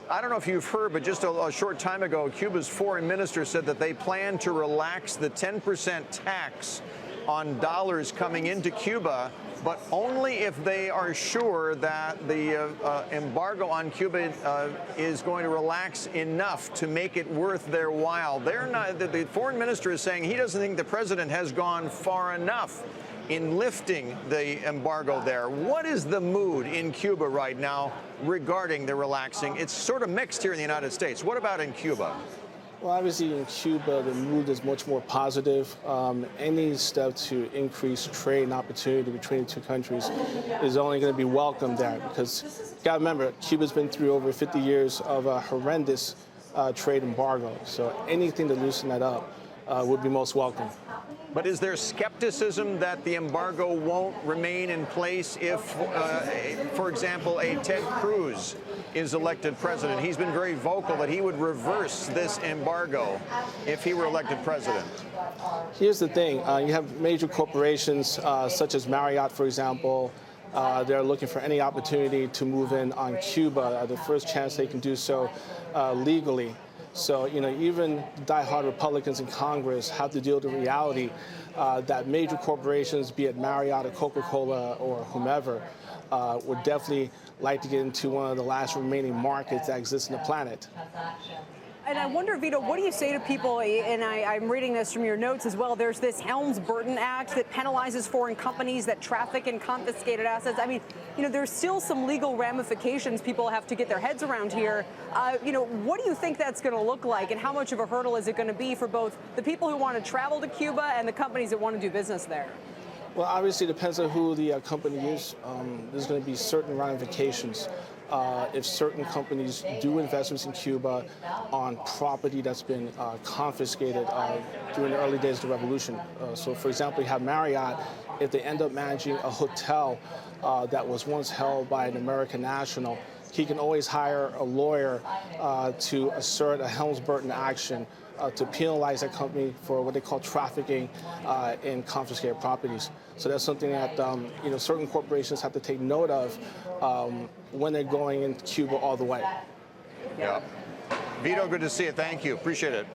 I don't know if you've heard, but just a short time ago, Cuba's foreign minister said that they plan to relax the 10% tax on dollars coming into Cuba, but only if they are sure that the embargo on Cuba is going to relax enough to make it worth their while. They're not. The foreign minister is saying he doesn't think the president has gone far enough in lifting the embargo there. What is the mood in Cuba right now regarding the relaxing? It's sort of mixed here in the United States. What about in Cuba? Well, obviously in Cuba, the mood is much more positive. Any step to increase trade and opportunity between the two countries is only going to be welcomed there, because you got to remember, Cuba's been through over 50 years of a horrendous trade embargo. So anything to loosen that up would be most welcome. But is there skepticism that the embargo won't remain in place if, for example, a Ted Cruz is elected president? He's been very vocal that he would reverse this embargo if he were elected president. Here's the thing. You have major corporations such as Marriott, for example. They're looking for any opportunity to move in on Cuba, the first chance they can do so legally. So, even diehard Republicans in Congress have to deal with the reality that major corporations, be it Marriott or Coca-Cola or whomever, would definitely like to get into one of the last remaining markets that exist on the planet. And I wonder, Vito, what do you say to people, and I'm reading this from your notes as well, there's this Helms-Burton Act that penalizes foreign companies that traffic in confiscated assets. I mean, there's still some legal ramifications people have to get their heads around here. What do you think that's going to look like, and how much of a hurdle is it going to be for both the people who want to travel to Cuba and the companies that want to do business there? Well, obviously, it depends on who the company is. There's going to be certain ramifications. If certain companies do investments in Cuba on property that's been confiscated during the early days of the revolution. So, for example, you have Marriott. If they end up managing a hotel that was once held by an American national, he can always hire a lawyer to assert a Helms-Burton action to penalize that company for what they call trafficking in confiscated properties. So that's something that certain corporations have to take note of when they're going into Cuba all the way. Yeah. Vito, good to see you. Thank you. Appreciate it.